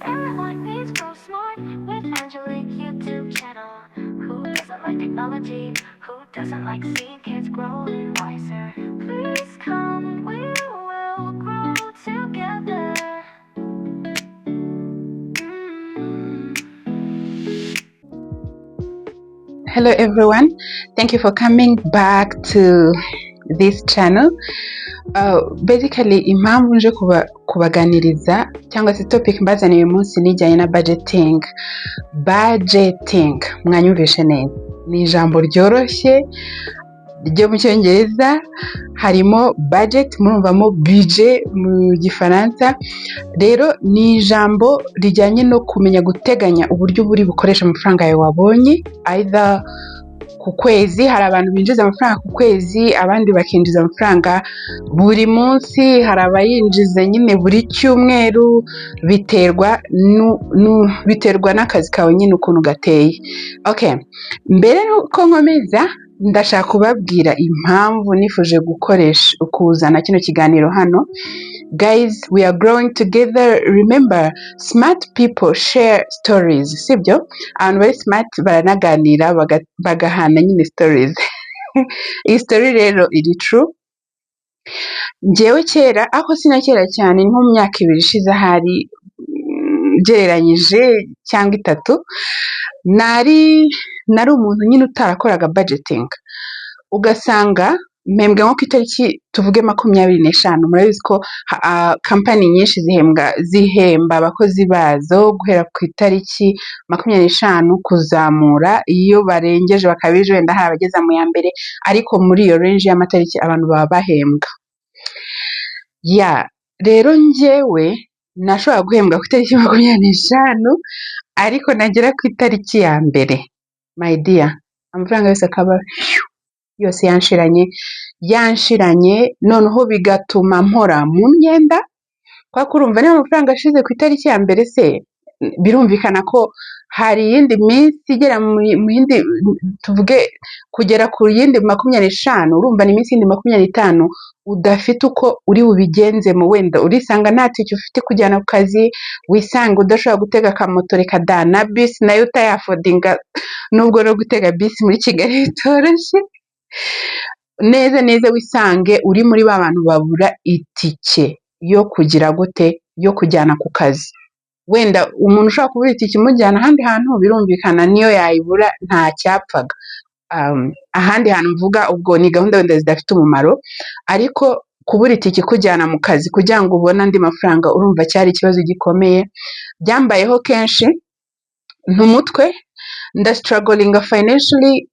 Everyone needs Grow Smart with Angelique YouTube channel. Who doesn't like technology? Who doesn't like seeing kids growing wiser? Please come, we will grow together. Hello everyone, thank you for coming back to this channel. Basically impamvu nje kubaganiriza cyangwa se topic mbazaniye uyu munsi nijyanye na budgeting. Mwanyumvishe neza, ni ijambo ryoroshye ryo mu cyongereza, harimo budget, murumvamo budget mu gifaransa. Rero ni ijambo rijyanye no kumenya guteganya uburyo buri bukoresha amafaranga yawe wabonye, either ku kwezi. Hari abantu binjiza amafaranga ku kwezi, abandi bakinjiza amafaranga buri munsi, hari abayinjiza nyine buri cyumweru, biterwa n'akazi kawe nyine ukuntu gateye. Okay, mbere nuko nkomeza ndashaka kubabwira impamvu nifuje kuzana kino kiganiro hano. Guys, we are growing together. Remember, smart people share stories, sibyo? Abantu bari smart baranaganira bagahana nyine stories. Iyi story rero iri true. Njyewe kera, ako sina kera cyane, nko mu myaka 2 ishize hari gereranyije cyangwa 3, nari umuntu nyine utarakoraga budgeting. Ugasanga mpembwa nko ku itariki tuvuge 25. Murabizi ko company nyinshi zihemba abakozi bazo guhera ku itariki 25 kuzamura. Iyo barengeje bakabije wenda hari abageza mu ya mbere, ariko muri iyo range y'amatariki abantu baba bahembwa. Rero njyewe nashobora guhembwa ku itariki 25, ariko nagera ku itariki ya mbere, my dear, amafaranga yose akaba yose yanshiranye, noneho bigatuma mpora mu myenda. Kwa kurumva niba amafaranga ashize ku itariki ya mbere, se birumvikana ko hari yindi minsi igera mu yindi, tuvuge kugera ku yindi 25, urumva ni minsi yindi 25 udafite uko uri bubigenzemo. Wenda urisanga nta tike ufite kujyana ku kazi, wisanga udashobora gutega akamoto, reka da na bisi nayo utayafodinga, nubwo no gutega bisi muri Kigali bitoroshye. Neza wisange uri muri ba bantu babura itike yo kugira gute, yo kujyana ku kazi. Wenda umuntu ushobora kubura itike imujyana ahandi hantu, birumvikana niyo yayibura nta cyapfaga. Ahandi hantu mvuga ubwo ni gahunda wenda zidafite umumaro, ariko kubura itike kujyana mu kazi kugira ngo ubone andi mafaranga, urumva cyari ikibazo gikomeye. Byambayeho kenshi ntumutwe, struggling financially.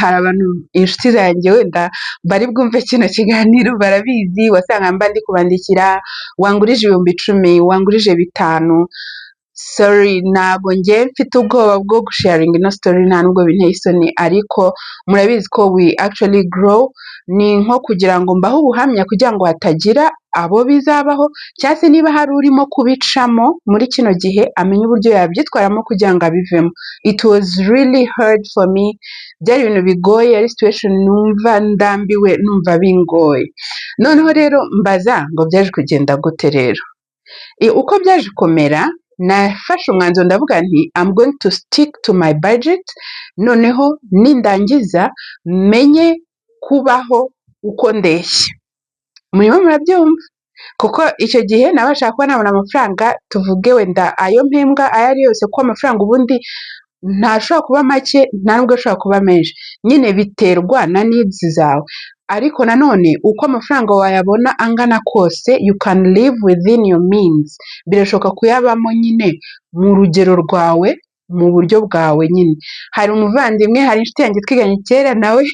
Hari abantu inshuti zanjye wenda bari bwumve kino kiganiro barabizi, wasanga mba ndi kubandikira, wangurije 10,000, wangurije 5. Sorry, ntago njye mfite ubwoba bwo gusharing ino story, nta nubwo binteye isoni, ariko murabizi ko we actually grow. Ni nko kugira ngo mbaho ubuhamya kugira ngo hatagira abo bizabaho, cyangwa se niba hari urimo kubicamo muri kino gihe amenye uburyo yabyitwaramo kugira ngo abivemo. It was really hard for me. Byari ibintu bigoye, ari situation numva ndambiwe, numva bingoye. Noneho rero mbaza ngo byaje kugenda gute rero. Uko byaje komera, nafashe umwanzuro ndavuga nti I'm going to stick to my budget. Noneho nindangiza menye kubaho uko ndeshya. Murimo murabyumva, kuko icyo gihe nabashaka kuba nabona amafaranga, tuvuge wenda ayo mpembwa ayo ari yose, kuko amafaranga ubundi ntashobora kuba make, nta nubwo ashobora kuba menshi, nyine biterwa na needs zawe. Ariko nanone uko amafaranga wayabona angana kose, you can live within your means. Birashoboka kuyabamo nyine mu rugero rwawe, mu buryo bwawe nyine. Hari umuvandimwe, hari inshuti yanjye twiganye kera, nawe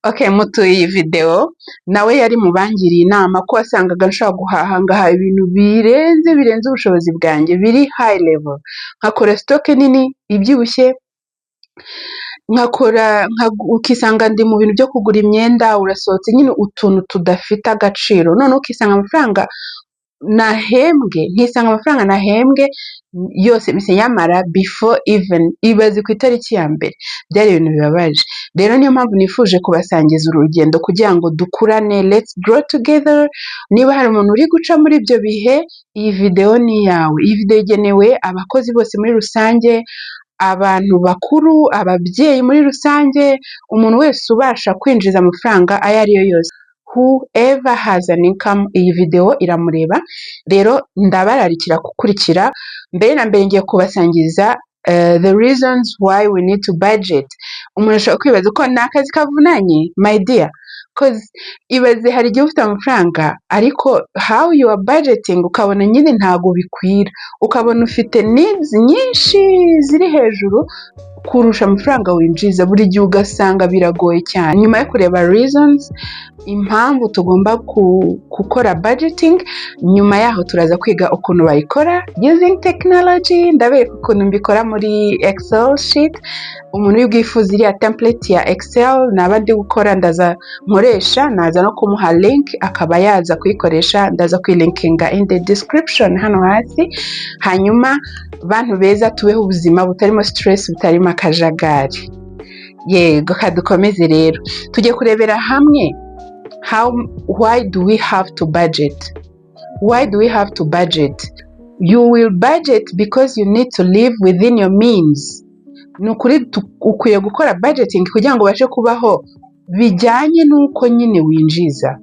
okay, mutuye iyi video, nawe yari mubangiriye inama ko wasangaga nshaka guhaha ngaha ibintu birenze ubushobozi bwanjye, biri high level, nkakora stock nini ibyibushye, ukisanga ndi mu bintu byo kugura imyenda, urasohotse nyine utuntu tudafite agaciro, none ukisanga amafaranga nahembwe ntisanga amafaranga nahembwe yose mise nyamara before even ibaze ku itariki ya mbere. Byari ibintu bibabaje. Rero niyo mpamvu nifuje kubasangiza urugendo kugira ngo dukurane, let's grow together. Niba hari umuntu uri guca muri ibyo bihe, iyi video ni iyawe. Iyi video igenewe abakozi bose muri rusange, abantu bakuru, ababyeyi muri rusange, umuntu wese ubasha kwinjiza amafaranga ayo ari yo yose. Whoever has an income, iyi video iramureba. Rero ndabararikira gukurikira. Mbere na mbere ngiye kubasangiza the reasons why we need to budget. Umuntu ashobora kwibaza uko ni akazi kavunanye, my dear, cause ibaze hari igihe ufite amafaranga ariko how you are budgeting ukabona nyine ntago bikwira, ukabona ufite needs nyinshi ziri hejuru kurusha amafaranga winjiza, buri gihe ugasanga biragoye cyane. Nyuma yo kureba reasons, impamvu tugomba gukora budgeting, nyuma yaho turaza kwiga ukuntu bayikora using technology. Ndabereka ukuntu mbikora muri Excel sheet. Umuntu w'ibwifuza iriya template ya Excel naba ndi gukora ndaza nkoresha, naza no kumuha link akaba yaza kuyikoresha, ndaza kwilinkinga in the description hano hasi. Hanyuma bantu beza, tubeho ubuzima butarimo stress, butarimo akajagari. Yego, kadukomeze rero tujye kurebera hamwe why do we have to budget. Why do we have to budget? You will budget because you need to live within your means. Nukuri ukwiye gukora budgeting kugira ngo ubashe kubaho bijyanye nuko nyine winjiza.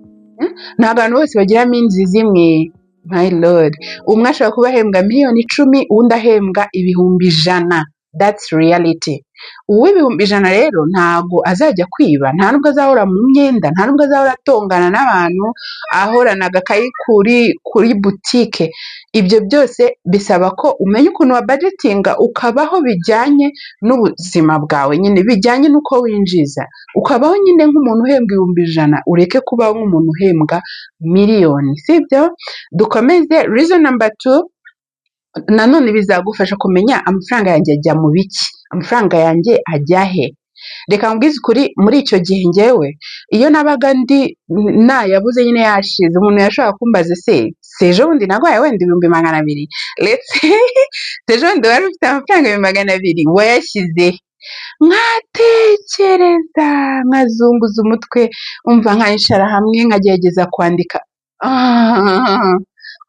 Nta bantu bose bagira means zimwe, my lord. Umwe ashobora kuba ahembwa miliyoni 10, undi ahembwa ibihumbi 100. That's reality. Uw'ibihumbi 100 rero ntago azajya kwiba, nta nubwo azahora mu myenda, nta nubwo azahora atongana n'abantu, ahorana agakayi kuri boutique. Ibyo byose bisaba ko umenya ukuntu wa budgetinga ukabaho bijyanye n'ubuzima bwawe, nyine bijyanye n'uko winjiza, ukabaho nyine nk'umuntu uhembwa ibihumbi 100, ureke kubaho nk'umuntu uhembwa miliyoni, sibyo? Dukomeze. Reason number 2, nanone bizagufasha kumenya amafaranga yanjye ajya mu biki, amafaranga yanjye ajya he. Reka mbwize ukuri, muri icyo gihe ngewe iyo nabaga ndi nayabuze nyine yashize, umuntu yashobora kumbaza sejo bundi nagwaye wenda 200,000, let's say sejo bundi wari ufite amafaranga 200,000 wayashyize. Nkatekereza, nkazunguza umutwe, umva nkayishara hamwe, nkagerageza kwandika,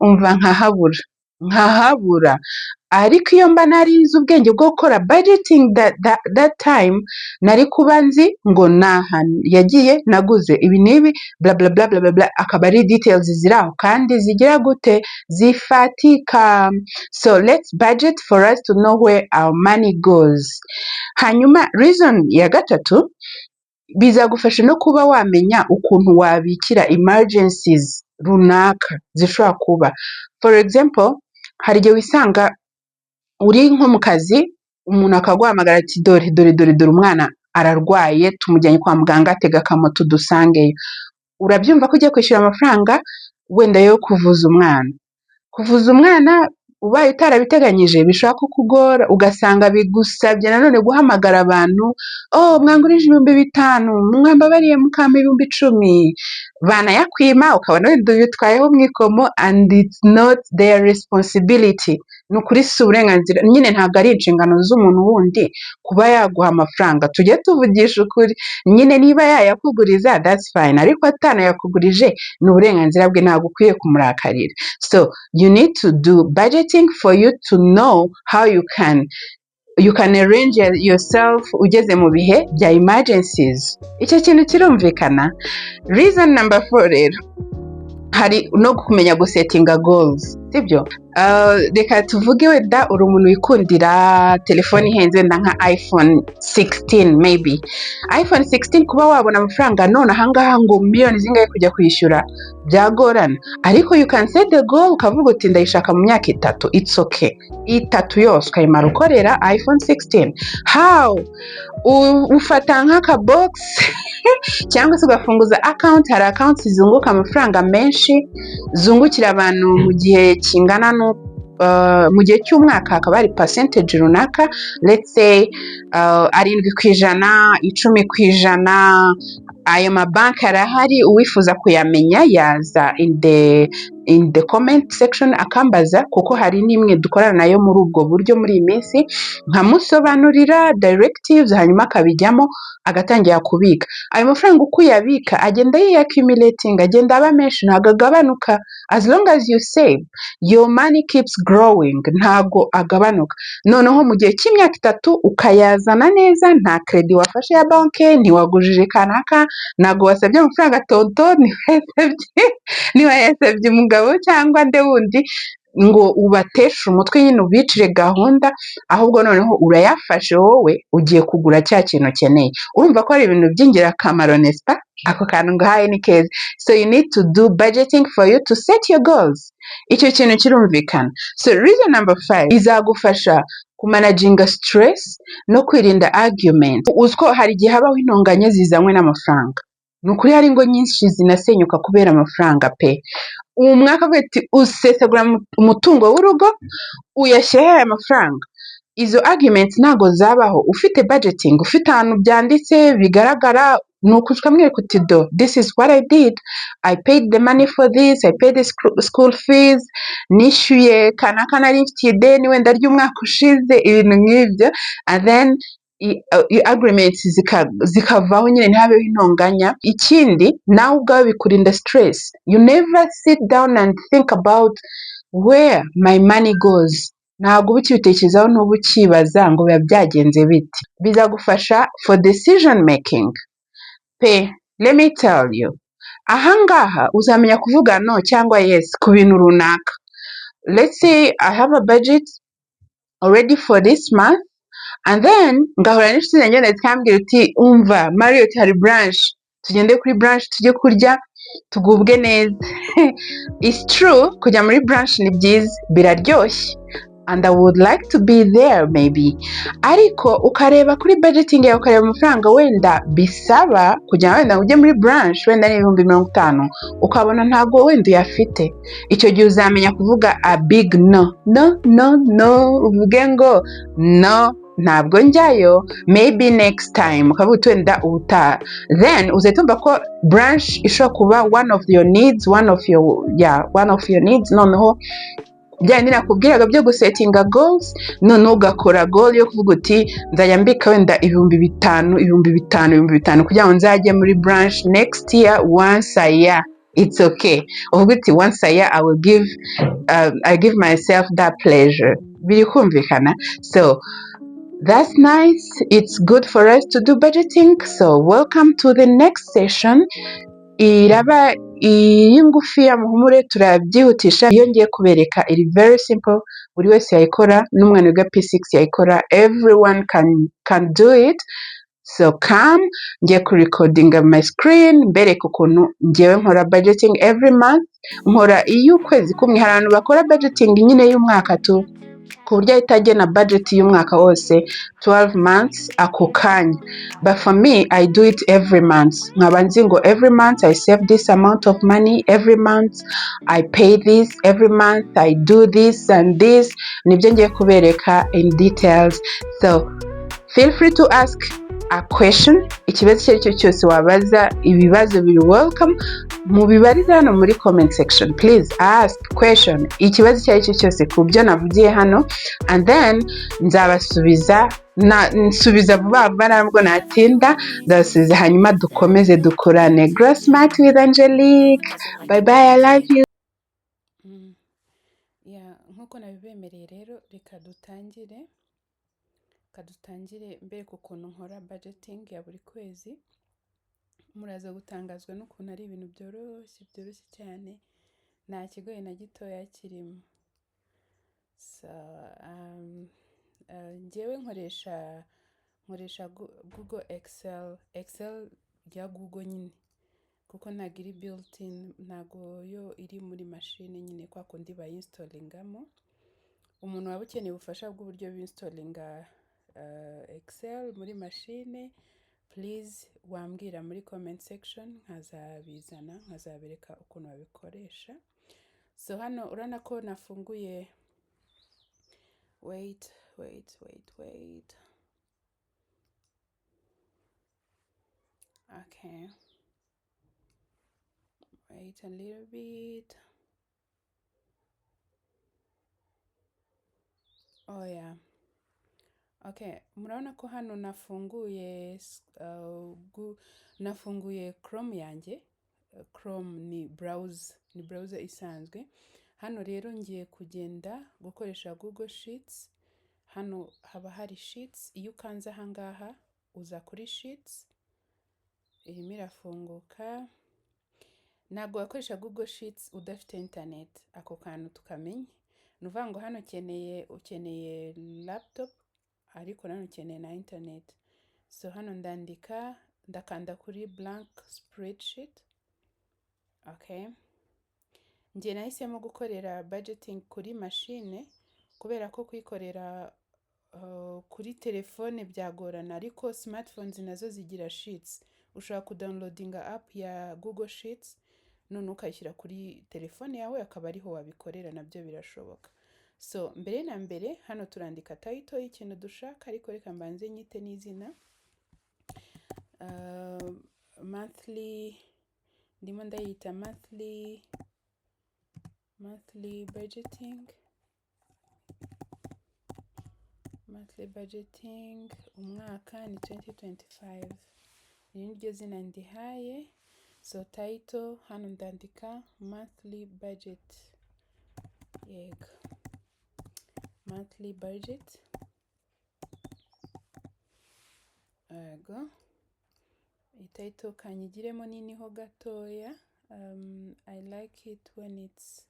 umva nkahabura. Ariko iyo mba narize ubwenge bwo gukora budgeting that time, nari kuba nzi ngo naha yagiye naguze ibi nibi bla bla bla bla bla, akaba ari details ziraho kandi zigira gute, zifatika. So let's budget for us to know where our money goes. Hanyuma reason ya 3, bizagufasha no kuba wamenya ukuntu wabikira emergencies runaka zishobora kuba. For example, hari igihe wisanga uri nko mu kazi, umuntu akaguhamagara ati dore umwana ararwaye, tumujyanye kwa muganga, tega akamoto dusangeyo. Urabyumva ko ugiye kwishyura amafaranga wenda yo kuvuza umwana, ubaye utarabiteganyije bishobora kukugora, ugasanga bigusabye nanone guhamagara abantu, mwangurije 5,000, mwambabariye mukampa 10,000, banayakwima, ukabona wenda bitwayeho mwikomo, and it's not their responsibility. Nukuri si uburenganzira, nyine ntabwo ari inshingano z'umuntu wundi kuba yaguha amafaranga. Tujye tuvugisha ukuri, nyine niba yayakuguriza that's fine, ariko atanayakugurije ni uburenganzira bwe, ntabwo ukwiye kumurakarira. So you need to do budgeting for you to know how you can arrange yourself ugeze mu bihe bya emergencies. Icyo kintu kirumvikana. Reason number 4 rero, hari no kumenya gusettinga goals, sibyo? Reka tuvuge wenda uri umuntu wikundira telefone ihenze wenda nka iPhone 16 maybe. iPhone 16 kuba wabona amafaranga none ahangaha ngo miliyoni zingahe kujya kwishyura byagorana, ariko you can set the goal ukavuga uti ndayishaka mu myaka 3, it's okay. 3 yose ukayimara ukorera iPhone 16. How? Ufata nk'aka box cyangwa se ugafunguza account. Hari accounts zunguka amafaranga menshi, zungukira abantu mu gihe kingana no mu gihe cy'umwaka hakaba hari percentage runaka, let's say 7%, 10%. Ayo mabanki arahari, uwifuza kuyamenya yaza in the in the comment section akambaza, kuko hari n'imwe dukorana nayo muri ubwo buryo muri iyi minsi, nkamusobanurira directives hanyuma akabijyamo agatangira kubika. Ayo mafaranga uko uyabika agenda accumulating, agenda aba menshi, ntabwo agabanuka. As long as you save, your money keeps growing, ntabwo agabanuka. Noneho mu gihe cy'imyaka 3 ukayazana neza, nta credit wafashe ya banke, ntiwagujije kanaka, ntabwo wasabye amafaranga tonto, ntiwayasabye umugabo cyangwa nde wundi ngo ubateshe umutwe nyine ubicire gahunda, ahubwo noneho urayafashe wowe ugiye kugura cya kintu ukeneye. Urumva ko ari ibintu by'ingirakamaro, nespa? Ako kantu ngahaye ni keza. So you need to do budgeting for you to set your goals. Icyo kintu kirumvikana. So reason number 5 izagufasha kumanaginga stress no kwirinda argument. Uziko hari igihe habaho intonganya zizanywe n'amafaranga. Ni ukuri hari ingo nyinshi zinasenyuka kubera amafaranga pe. Uwo mwaka avuga ati usesagura umutungo w'urugo uyashyiraho aya mafaranga. Izo arguments ntago zabaho ufite budgeting, ufite ahantu byanditse bigaragara, nuko ukamwereka uti do, this is what I did, I paid the money for this, I paid the school fees, nishyuye kanaka nari mfitiye ideni wenda ry'umwaka ushize, ibintu nk'ibyo, and then agreements zikavaho nyine ntihabeho intonganya. Ikindi nawe ubwawe bikurinda stress. You never sit down and think about where my money goes. Ntabwo uba ukibitekerezaho, n'ubu ukibaza ngo biba byagenze biti. Bizagufasha for decision making pe. Let me tell you, ahangaha uzamenya kuvuga no cyangwa yes ku bintu runaka. Let's say I have a budget already for this month, and then ngahura n'inshuti zanjye zikambwira uti umva Marriott hari branch, tugende kuri branch tujye kurya tugubwe neza. It's true, kujya muri branch ni byiza, biraryoshye, and I would like to be there maybe. Ariko ukareba kuri budgeting yawe, ukareba amafaranga wenda bisaba kugira wenda ujye muri branch wenda ni 50,000, ukabona ntabwo wenda uyafite. Icyo gihe uzamenya kuvuga a big no. Uvuge ngo no, ntabwo njyayo, maybe next time, ukavuga wenda ubutaha. Then uzatumva ko branch ishobora kuba one of your needs. Noneho byandi nakubwiraga byo gusetinga goals, none ugakora goal yo kuvuga uti nzajya mbika wenda 5,000 kugira ngo nzajye muri branch next year once a year. It's okay. Uvuga uti once a year I give myself that pleasure. Biri kumvikana? So that's nice. It's good for us to do budgeting. So welcome to the next session. Iraba iyi ngufiya muhumure turabyihutisha. Iyo ngiye kubereka iri very simple, buri wese yayikora, n'umwana wiga P6 yayikora, everyone can do it. So come, ngiye kurecordinga my screen mbereka ukuntu ngewe nkora budgeting every month. Nkora iy'ukwezi kumwe. Hari abantu bakora budgeting nyine y'umwaka tu, ku buryo ahita agena budget y'umwaka wose 12 months ako kanya. But for me, I do it every month. Nkaba nzi ngo every month I save this amount of money, every month I pay this, every month I do this and this. Nibyo ngiye kubereka in details. So feel free to ask a question. Ikibazo icyo ari cyo cyose wabaza, ibibazo biri welcome. Mubibarize hano muri comment section. Please ask question. Ikibazo icyo ari cyo cyose ku byo navugiye hano, and then nzabasubiza. Nsubiza vuba vuba ntabwo natinda, ndasubiza hanyuma dukomeze dukorane. Grow smart with Angelique. Bye bye, I love you. Nk'uko nabibemereye rero, reka dutangire mbere ukuntu nkora budgeting ya buri kwezi. Muraza gutangazwa n'ukuntu ari ibintu byoroshye cyane, nta kigoye na gitoya kirimo. So njyewe nkoresha Google Excel ya Google nyine, kuko ntabwo iri built in, ntabwo yo iri muri machine nyine kwa kundi bayinstalingamo. Umuntu waba ukeneye ubufasha bw'uburyo binstallinga Excel muri machine, please wambwira muri comment section, nkazabereka ukuntu babikoresha. So hano urana ko nafunguye, wait. Okay, wait a little bit. oya. Okay, murabona ko hano nafunguye Chrome yanjye. Chrome ni browser isanzwe. Hano rero ngiye kugenda gukoresha Google Sheets. Hano haba hari Sheets, iyo ukanze aha ngaha uza kuri Sheets, irimo irafunguka. Ntabwo wakoresha Google Sheets udafite internet, ako kantu tukamenye. Ni ukuvuga ngo hano ukeneye laptop, ariko nanone ukeneye na internet. So hano ndakanda kuri blank spreadsheet. Okay. Njye nahisemo gukorera budgeting kuri machine, kubera ko kuyikorera kuri telefone byagorana, ariko smartphones nazo zigira sheets. Ushobora kudownloadinga app ya Google Sheets, none ukayishyira kuri telefone yawe akaba ariho wabikorera, nabyo birashoboka. So mbere na mbere hano turandika title y'ikintu dushaka, ariko reka mbanze nyite n'izina. Monthly, ndimo ndayita monthly budgeting. Monthly budgeting, umwaka ni 2025. Iri niryo zina ndihaye. So title hano ndandika monthly budget. Yego. Monthly budget. Yego. Title kanyigiremo nini ho gatoya. I like it when it's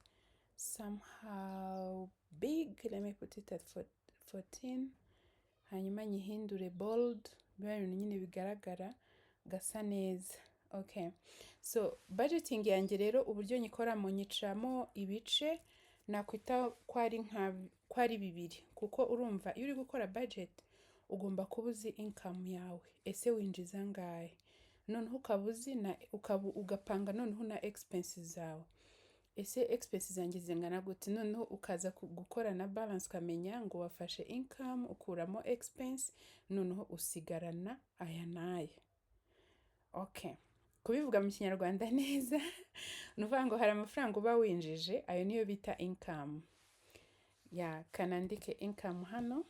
somehow big. Let me put it at 14. Hanyuma nyihindure bold, biba ibintu nyine bigaragara gasa neza. Okay. So budgeting yanjye rero uburyo nyikoramo, nyicamo ibice nakwita kwari bibiri, kuko urumva iyo uri gukora budget ugomba kuba uzi income yawe, ese winjiza ngahe, noneho ugapanga noneho na expenses zawe, ese expenses zanjye zingana gute, noneho ukaza gukora na balance ukamenya ngo wafashe income ukuramo expense, noneho usigarana aya n'aya. Okay. Kubivuga mu Kinyarwanda neza, nuvuga ngo hari amafaranga uba winjije, ayo niyo bita income. Ya, kanandike income hano.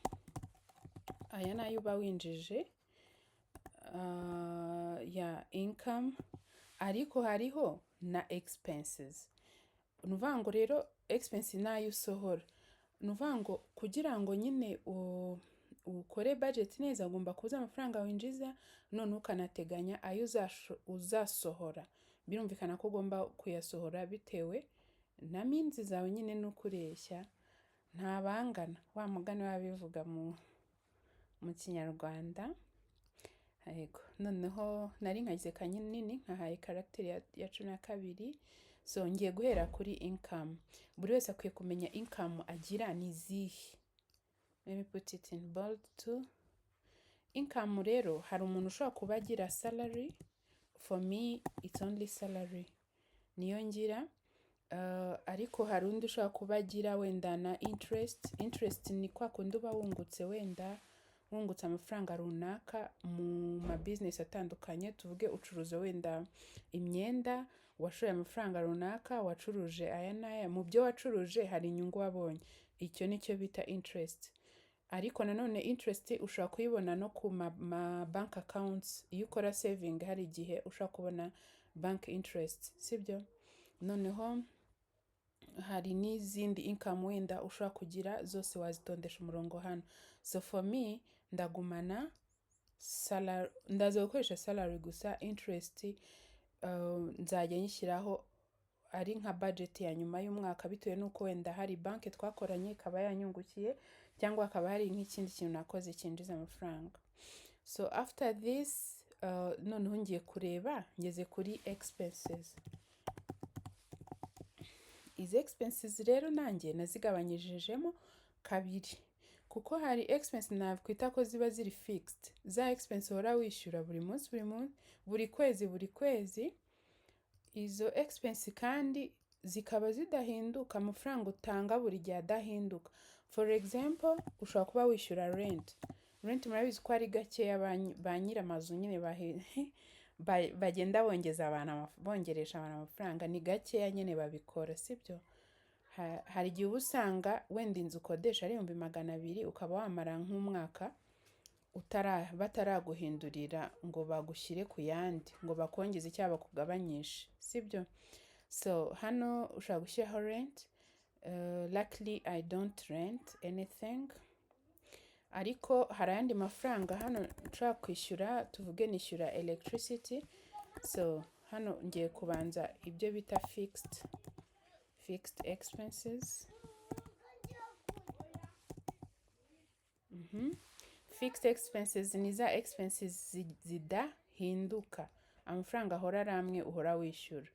Aya nayo uba winjije. Ya, income. Ariko hariho na expenses. Nuvuga ngo rero expense nayo usohora. Nuvuga ngo kugira ngo nyine ukore budget neza ugomba kuza amafaranga winjiza, none ukanateganya ayo uzasohora. Birumvikana ko ugomba kuyasohora bitewe na minzi zawe nyine n'ukureshya ntabangana, wa mugani wabivuga mu Kinyarwanda. Yego. Noneho nari nkagize kanini nkahaye character ya 12. So ngiye guhera kuri income. Buri wese akwiye kumenya income agira ni zihe. Let me put it in bold too. Income rero hari umuntu ushobora kuba agira salary. For me it's only salary niyo ngira. Ariko hari undi ushobora kuba agira wenda na interest ni kwa kundi uba wungutse, wenda wungutse amafaranga runaka mu business atandukanye. Tuvuge ucuruza wenda imyenda, washoye amafaranga runaka, wacuruje aya n'aya, mu byo wacuruje hari inyungu wabonye, icyo nicyo bita interest. Ariko nanone interest ushobora kuyibona no ku ma bank accounts. Iyo ukora saving hari igihe ushobora kubona bank interest, sibyo? Noneho hari n'izindi income wenda ushobora kugira, zose wazitondesha umurongo hano. So for me ndagumana salary, ndaza gukoresha salary gusa. Interest nzajya nyishyiraho ari nka budget ya nyuma y'umwaka, bitewe nuko wenda hari banki twakoranye ikaba yanyungukiye, cyangwa akaba hari nk'ikindi kintu nakoze cyinjiza amafaranga. So after this noneho ngiye kureba, ngeze kuri expenses. Izi expenses rero nanjye nazigabanyijejemo kabiri, kuko hari expense nakwita ko ziba ziri fixed, za expense uhora wishyura buri munsi, buri kwezi. Izo expense kandi zikaba zidahinduka, amafaranga utanga buri gihe adahinduka. For example, ushobora kuba wishyura rent murabizi ko ari gakeya ba nyir'amazu nyine bagenda bongeresha abantu amafaranga, ni gakeya nyine babikora, sibyo? hari igihe uba usanga wenda inzu ukodesha ari 200,000 ukaba wamara nk'umwaka bataraguhindurira ngo bagushyire ku yandi ngo bakongeze cyangwa bakugabanyishe, sibyo? So hano ushaka gushyiraho rent. Luckily I don't rent anything, ariko hari ayandi mafaranga hano nshaka kwishyura. Tuvuge nishyura electricity, so hano ngiye kubanza ibyo bita fixed expenses. Fixed expenses ni za expenses zidahinduka, amafaranga ahora ari amwe uhora wishyura.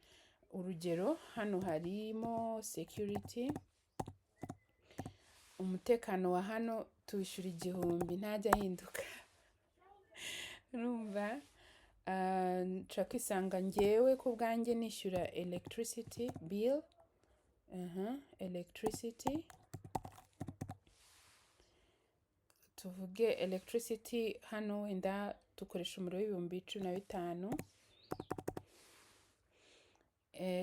Urugero hano harimo security, umutekano wa hano tuwishyura 1,000 ntajya ahinduka. Urumva? Nshaka kwisanga ngewe ku bwanjye nishyura electricity bill. Electricity, tuvuge electricity hano wenda dukoresha umuriro w'15,000.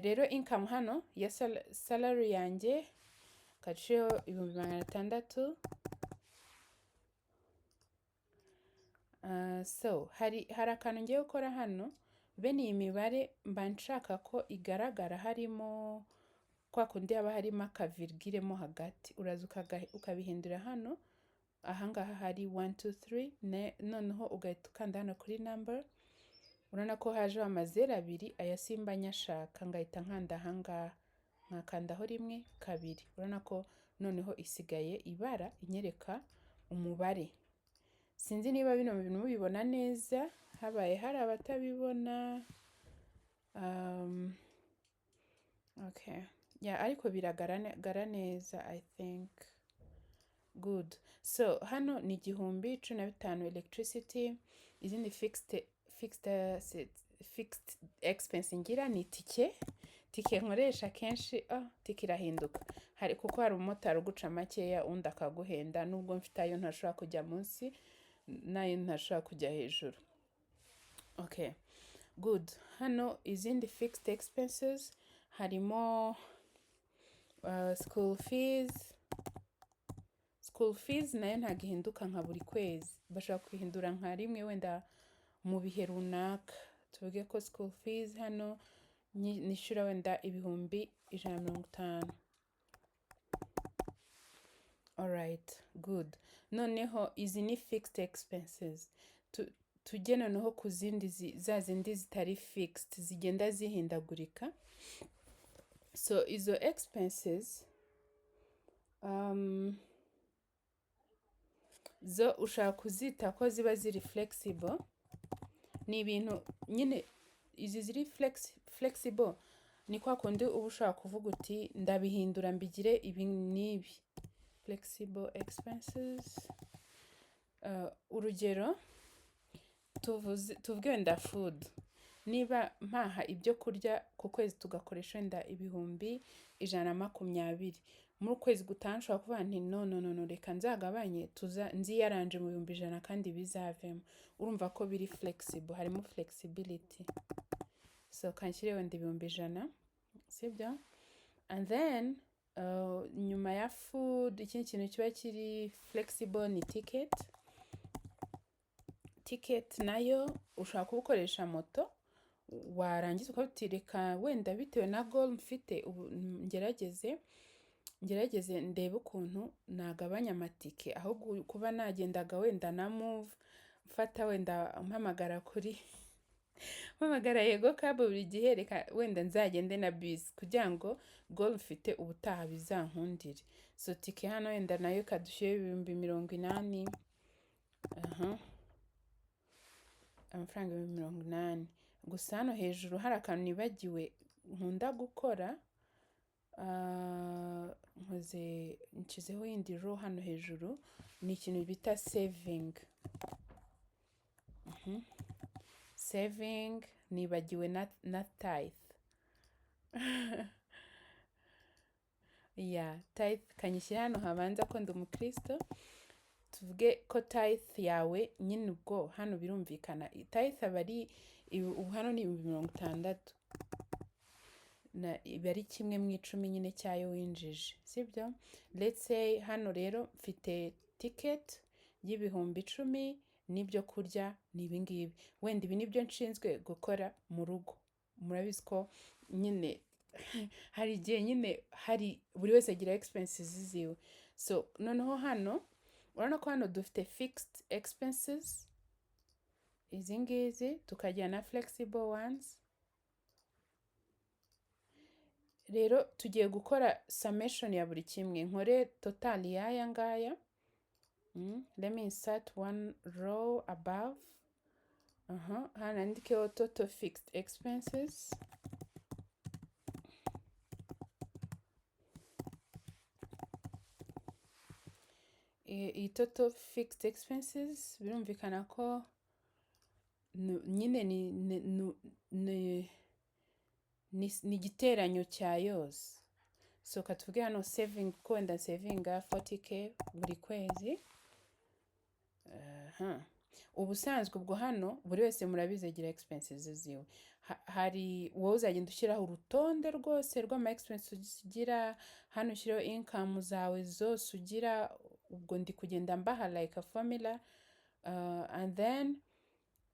Rero income hano ya salary yanjye kaciyo 600. So hari akantu ngiye gukora hano, bene iyi mibare mba nshaka ko igaragara harimo kwa kundi haba harimo akavirgire mo hagati, uraza ukabihindura hano. Ahangaha hari 1 2 3, noneho ugahita ukanda hano kuri number. Urabona ko haje amazero 2, aya simba nyashaka, ngahita nkanda ahangaha, nkakandaho 1 2. Urabona ko noneho isigaye ibara inyereka umubare. Sinzi niba bino bintu mubibona neza, habaye hari abatabibona. Okay, ariko biragaragara neza, I think. Good. So hano ni 1,015 electricity. Izindi fixed expense ngira ni tike nkoresha kenshi. Tike irahinduka, kuko hari umumotari uguca makeya undi akaguhenda, nubwo mfite ayo ntashobora kujya munsi nayo ntashobora kujya hejuru. Okay, good. Hano izindi fixed expenses harimo school fees nayo ntabwo ihinduka nka buri kwezi, bashobora kwihindura nka rimwe wenda mu bihe runaka. Tuvuge ko school fees hano nishyura wenda 150. Alright, good. Noneho izi ni fixed expenses. Tujye noneho ku zindi zindi zitari fixed, zigenda zihindagurika. So izo expenses zo ushaka kuzita ko ziba ziri flexible. Ni ibintu nyine izi ziri flexible, ni kwa kundi uba ushaka kuvuga uti ndabihindura mbigire ibi n'ibi. Flexible expenses. Urugero tuvuge wenda food. Niba mpaha ibyo kurya ku kwezi tugakoresha wenda 120, muri ukwezi gutaha nshobora kuvuga nti no reka nzagabanye nziyaranje mu 100 kandi bizavemo. Urumva ko biri flexible, harimo flexibility. So kanshyire wenda 100, sibyo? And then nyuma ya food ikindi kintu kiba kiri flexible ni ticket nayo ushaka gukoresha moto, warangiza ukabitireka wenda bitewe na goal mfite. ngerageze ndebe ukuntu nagabanya amatike, aho kuba nagendaga wenda na move mfata wenda mpamagara yego kabo buri gihe, reka wenda nzagende na bus kugira ngo goal mfite ubutaha bizankundire. So tike hano wenda nayo kadushyire 80. Amafaranga 80. Gusa hano hejuru hari akantu nibagiwe nkunda gukora. Nshyizeho yindi row hano hejuru, ni ikintu bita saving. Saving, nibagiwe na tithe. Tithe kanyishyira hano habanza ko ndi umukristo. Tuvuge ko tithe yawe nyine ubwo hano birumvikana. Tithe aba ari hano ni 60. iba ari 1/10 nyine cyayo winjije, sibyo? Let's say hano rero mfite ticket y'ibihumbi 10 n'ibyo kurya ni ibingibi, wenda ibi nibyo nshinzwe gukora mu rugo. Murabizi ko nyine hari igihe nyine hari buri wese agira expenses ziwe. So noneho hano urabona ko hano dufite fixed expenses, izi ngizi tukagira na flexible ones. Rero tugiye gukora summation ya buri kimwe, nkore total y'aya ngaya. Let me insert one row above. Hano handikeho total fixed expenses. Iyi total fixed expenses birumvikana ko nyine ni igiteranyo cya yose. So katuvuge hano saving, ko wenda savinga 40k buri kwezi. Ubusanzwe ubwo hano buri wese murabizi agira expenses ziwe. Hari wowe uzagenda ushyiraho urutonde rwose rw'ama expenses ugira, hano ushyiraho income zawe zose ugira. Ubwo ndi kugenda mbaha like a formula, and then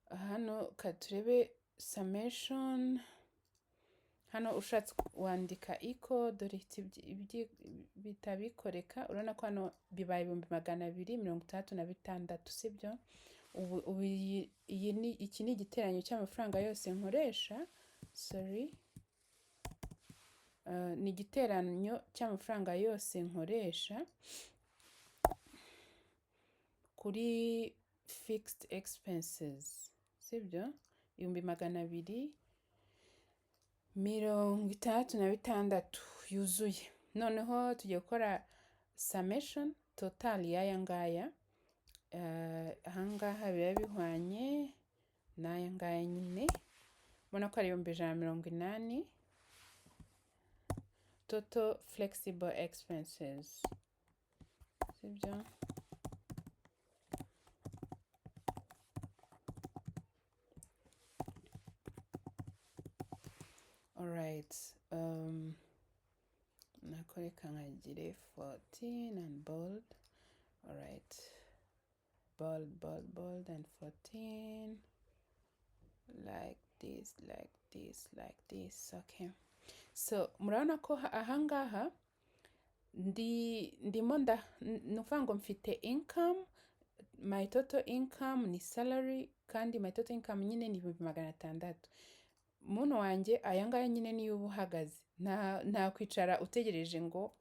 hano katurebe summation. Hano ushatse wandika iko, dore bitabikoreka. Urabona ko hano bibaye 266, sibyo? Ubu iki ni igiteranyo cy'amafaranga yose nkoresha. Ni igiteranyo cy'amafaranga yose nkoresha kuri fixed expenses, sibyo? 266 yuzuye. Noneho tugiye gukora summation total y'aya ngaya. Ahangaha biba bihwanye n'aya ngaya nyine. Mbona ko ari 180. Total flexible expenses, sibyo? Alright, nakoreka nkagire 14 and bold. Alright, bold and 14, like this. Okay, so murabona ko ahangaha ndimo nuvuga ngo mfite income. My total income ni salary, kandi my total income nyine ni 600. Muntu wanjye aya ngaya nyine niyo uba uhagaze, nta kwicara utegereje ngo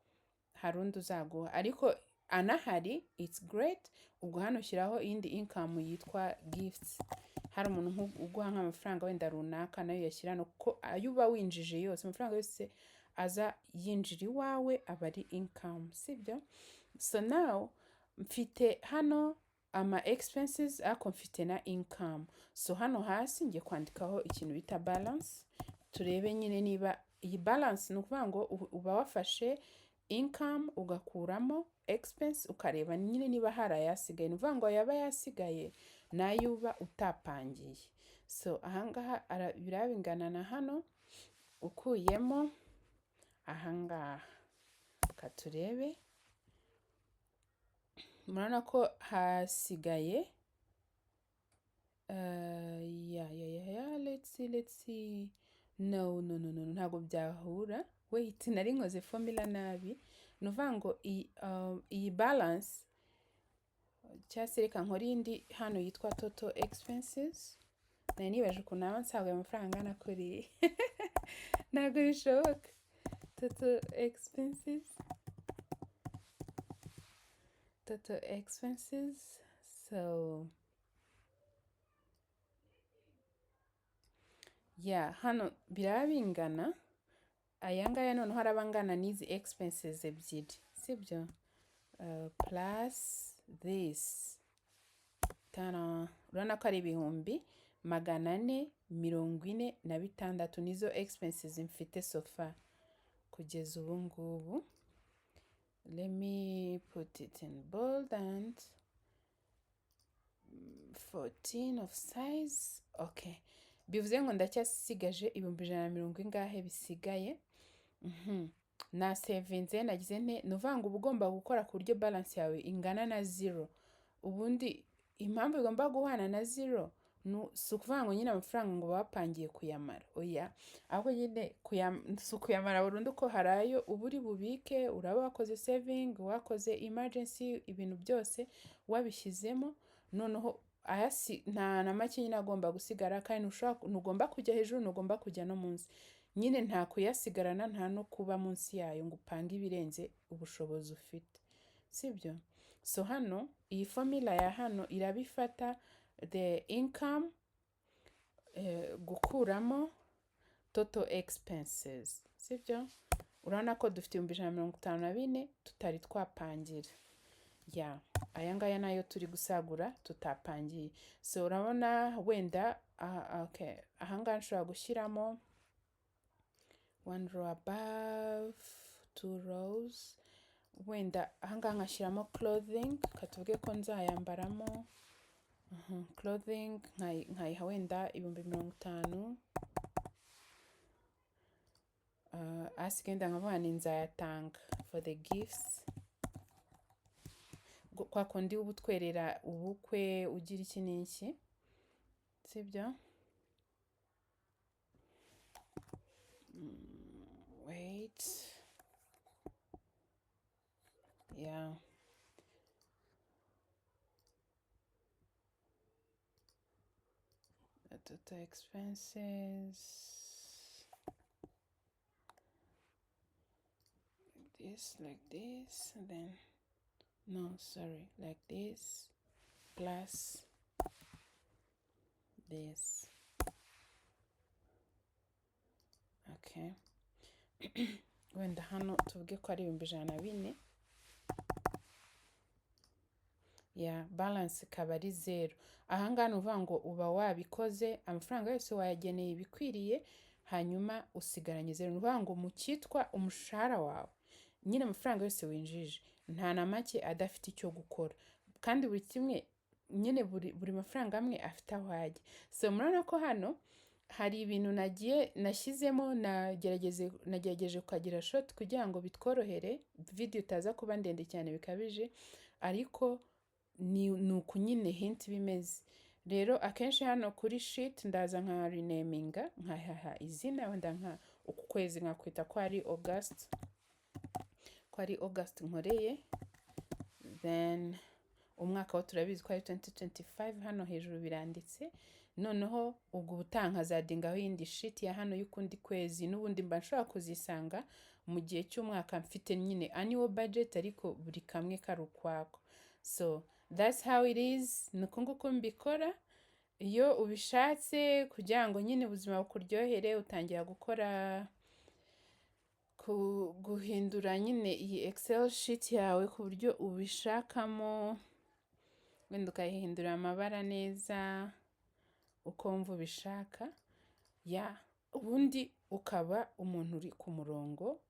hari undi uzaguha, ariko anahari it's great. Ubwo hano ushyiraho indi income yitwa gifts. Hari umuntu uguha nk'amafaranga wenda runaka, nayo yashyirano ko ayo uba winjije yose, amafaranga yose aza yinjira iwawe aba ari income, sibyo? So now mfite hano ama expenses, ako mfite na income. So hano hasi ngiye kwandikaho ikintu bita balance. Turebe nyine niba iyi balance, ni ukuvuga ngo uba wafashe income ugakuramo expense, ukareba nyine niba hari ayasigaye. Ni ukuvuga ngo yaba yasigaye nayo uba utapangiye. So ahangaha birabingana na hano ukuyemo ahangaha. Katurebe, murabona ko hasigaye let's see. No, ntabwo byahura. Wait, nari nkoze formula nabi. Ni ukuvuga ngo iyi balance cyangwa reka nkore indi hano yitwa total expenses. Nari nibaje ukuntu naba nsaguye amafaranga angana kuri ntabwo bishoboka. Total expenses. So hano biraba bingana. Aya ngaya noneho harabangana n'izi expenses ebyiri, sibyo? Plus this. Urabona ko ari 446 nizo expenses mfite so far kugeza ubu ngubu. Let me put it in bold and 14 of size. Okay, bivuze ngo ndacyasigaje 140 ingahe bisigaye. na sevinze nagize nte nuvuga ngo uba ugomba gukora ku buryo balance yawe ingana na zero. Ubundi impamvu igomba guhana na zero si ukuvuga ngo nyine amafaranga ngo bapangiye kuyamara, oya, ahubwo nyine si ukuyamara burundu, ko hari ayo uba uri bubike, uraba wakoze saving, wakoze emergency, ibintu byose wabishyizemo, noneho nta na make nyine agomba gusigara, kandi ntugomba kujya hejuru, ntugomba kujya no munsi, nyine nta kuyasigarana, nta no kuba munsi yayo ngo upange ibirenze ubushobozi ufite, sibyo? So hano iyi formula ya hano irabifata the income, gukuramo total expenses, sibyo? Urabona ko dufite 154 tutari twapangira. Aya ngaya nayo turi gusagura tutapangiye. So urabona wenda okay, ahangaha nshobora gushyiramo 1 row above, 2 rows, wenda ahangaha nkashyiramo clothing, katuvuge ko nzayambaramo clothing, nkayiha wenda 50,000. Asigenda nkavuga ni nzayatanga for the gifts, kwa kundi uba utwerera ubukwe ugira iki n'iki, sibyo? Wait, the total expenses, like this, and then like this plus this. Okay. Wenda hano tuvuge ko ari 104. Balance ikaba ari 0. Ahangaha ni uvuga ngo uba wabikoze, amafaranga yose wayageneye ibikwiriye, hanyuma usigaranye 0. Ni uvuga ngo mu cyitwa umushahara wawe, nyine amafaranga yose winjije nta na make adafite icyo gukora, kandi buri kimwe nyine buri mafaranga amwe afite aho ajya. So murabona ko hano hari ibintu nashyizemo, nagerageje kukagira short kugira ngo bitworohere, video itaza kuba ndende cyane bikabije, ariko ni uku nyine hint bimeze. Rero akenshi hano kuri sheet ndaza nka renaminga, nkahaha izina, wenda uku kwezi nkakwita ko ari August nkoreye, then umwaka wo turabizi ko ari 2025, hano hejuru biranditse. Noneho ubwo butankazadingaho iyindi sheet ya hano y'ukundi kwezi, n'ubundi mba nshobora kuzisanga mu gihe cy'umwaka mfite nyine annual budget, ariko buri kamwe kari ukwako. So that's how it is. Nuko nguko mbikora. Iyo ubishatse kugira ngo nyine ubuzima bukuryohere, utangira guhindura nyine iyi Excel sheet yawe ku buryo ubishakamo, wenda ukayihindura amabara neza uko wumva ubishaka, ubundi ukaba umuntu uri ku murongo.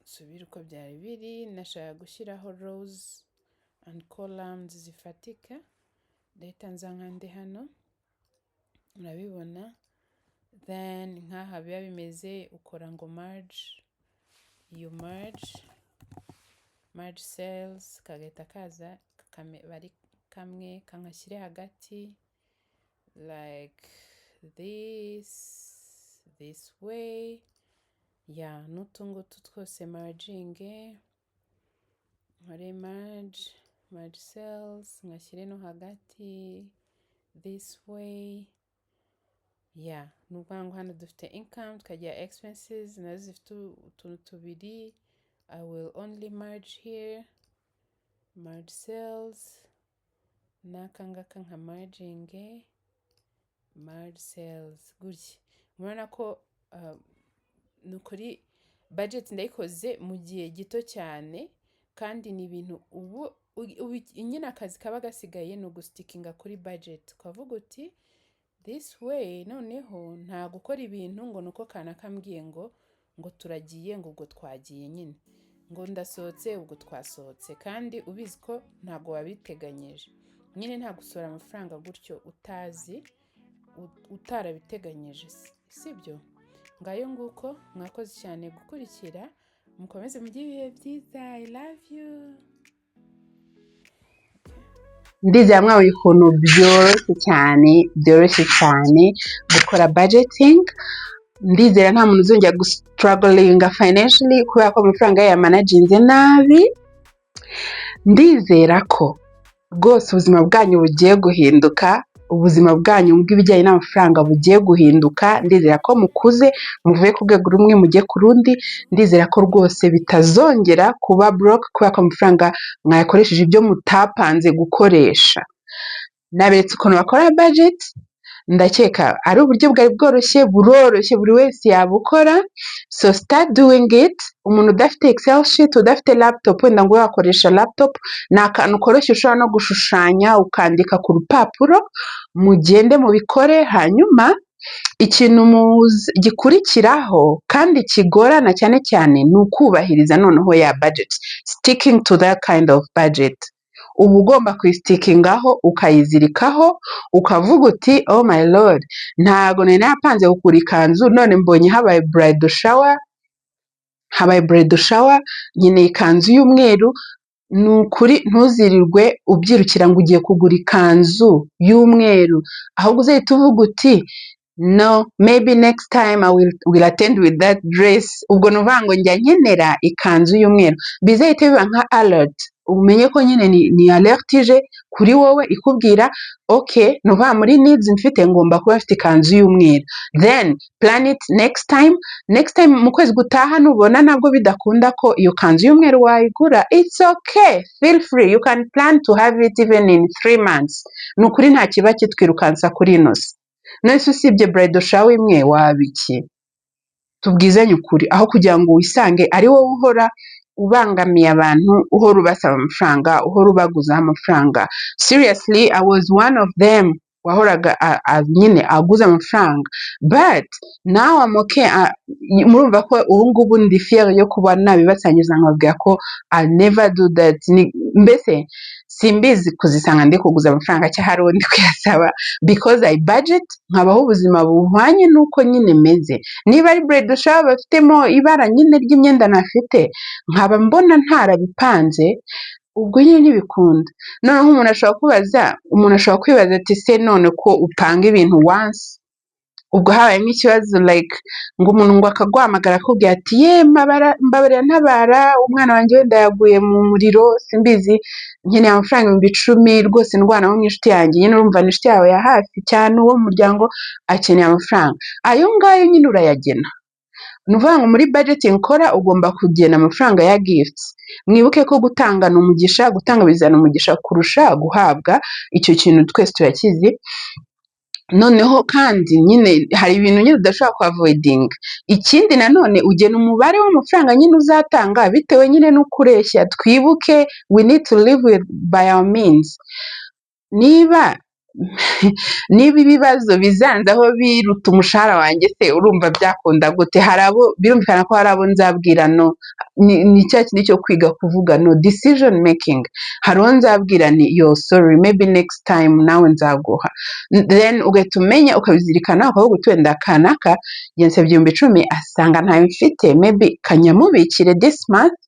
Subira uko byari biri, nashaka gushyiraho rows and columns zifatika, leta nzankande hano, urabibona. Then nkaha biba bimeze, ukora ngo merge cells, kagahita kaza bari kamwe, kankashyire hagati like this way. N'utu ngutu twose merging, nkore merge cells, nkashyire no hagati this way. Ni ukuvuga ngo hano dufite income, tukagira expenses, nazo zifite utuntu tubiri. I will only merge here, merge cells, n'aka ngaka nka merging, merge cells, gutya. Murabona ko ni ukuri budget ndayikoze mu gihe gito cyane, kandi ni ibintu ubu nyine akazi kaba gasigaye ni ugustikinga kuri budget, ukavuga uti this way, noneho nta gukora ibintu ngo nuko kana kambwiye ngo turagiye, ngo ubwo twagiye, nyine ngo ndasohotse ubwo twasohotse, kandi ubizi ko ntago wabiteganyije. Nyine nta gusora amafaranga gutyo utazi utarabiteganyije, sibyo? Ngayo nguko, mwakoze cyane gukurikira, mukomeze mugire ibihe byiza. I love you. ndizera mwabonye ukuntu byoroshye cyane gukora budgeting. Ndizera nta muntu uzongera gustrugglinga financially kubera ko amafaranga yamanaginze nabi. Ndizera ko rwose ubuzima bwanyu bugiye guhinduka, ubuzima bwanyu bw'ibijyanye n'amafaranga bugiye guhinduka. Ndizera ko mukuze, muvuye ku rwego rumwe mujye ku rundi. Ndizera ko rwose bitazongera kuba broke kubera ko amafaranga mwayakoresheje ibyo mutapanze gukoresha. Naberetse ukuntu bakora budget, ndakeka ari uburyo bwari buroroshye buri wese yabukora. So start doing it. Umuntu udafite excel sheet, udafite laptop, wenda ngo wakoresha laptop, ni akantu koroshye ushobora no gushushanya ukandika ku rupapuro. Mugende mubikore, hanyuma ikintu gikurikiraho kandi kigorana cyane cyane ni ukubahiriza noneho ya budget, sticking to that kind of budget. Uba ugomba kuyisitikingaho, ukayizirikaho, ukavuga uti oh my lord, ntago nari napanze kugura ikanzu, none mbonye habaye bridal shower, nyine ikanzu y'umweru. Ni ukuri ntuzirirwe ubyirukira ngo ugiye kugura ikanzu y'umweru, ahubwo uzahita uvuga uti no, maybe next time I will attend with that dress. Ubwo nuvuga ngo njya nkenera ikanzu y'umweru, bizahita biba nka alert. Umenye ko nyine ni alert ije kuri wowe ikubwira okay, nuvuga muri needs mfite ngomba kuba mfite ikanzu y'umweru. Then plan it next time mu kwezi gutaha nubona nabwo bidakunda ko iyo kanzu y'umweru wayigura, it's okay, feel free, you can plan to have it even in 3 months. Nukuri nta kiba kitwirukansa kuri inosi. Nese usibye bridal shower imwe wabiki? Tubwizanye ukuri, aho kugira ngo wisange ari wowe uhora ubangamiye abantu, uhora ubasaba amafaranga, uhora ubaguza amafaranga. Seriously, I was one of them wahoraga nyine aguza amafaranga, but now I'm okay. Murumva ko ubu ngubu ndi fier yo kuba nabibasangiza nkababwira ko I never do that. Mbese simbizi kuzisanga ndi kuguza amafaranga cyahari ndi kuyasaba, because I budget, nkabaho ubuzima buhwanye nuko nyine meze. Niba ari bridal shower bafitemo ibara nyine ry'imyenda nafite, nkaba mbona ntarabipanze, ubwo nyine ntibikunda. Noneho umuntu ashobora kwibaza ati se none ko upanga ibintu once, ubwo habayemo ikibazo like ngo umuntu ngo akaguhamagara akubwira ati ye mbabarira ntabara, umwana wanjye wenda yaguye mu muriro, simbizi, nkeneye amafaranga 10,000 rwose, ndwanaho n'inshuti yanjye, nyine urumva n'inshuti yawe ya hafi cyane uwo mu muryango akeneye amafaranga. Ayo ngayo nyine urayagena. Nuvuga ngo muri budgeting kora ugomba kugena amafaranga ya gifts. Mwibuke ko gutanga ni umugisha, gutanga bizana umugisha kurusha guhabwa. Icyo kintu twese turakizi. Noneho kandi nyine hari ibintu nyine udashobora kuavoiding. Ikindi nanone ugena umubare w'amafaranga nyine uzatanga bitewe nyine n'ukureshya. Twibuke we need to live by our means. Niba ibibazo bizanzaho biruta umushahara wanjye, se urumva byakunda gute? Harabo birumvikana ko harabo nzabwira no, ni cya kindi cyo kwiga kuvuga no, decision making. Haro nzabwira ni yo sorry, maybe next time nawe nzaguha. Then ugahita umenya ukabizirikana, ukavuga uti wenda kanaka yansabye 10,000 asanga ntayo mfite, maybe kanyamubikire this month.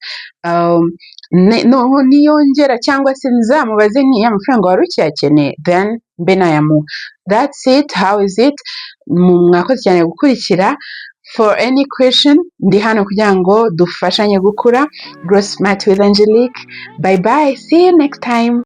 Noneho niyongera cyangwa se nzamubaze nti amafaranga wari ukiyakeneye, then mbe nayamuha. That's it. How is it? Mwakoze cyane gukurikira. For any question, ndi hano kugira ngo dufashanye gukura. Grow smart with Angelique. Bye bye. See you next time.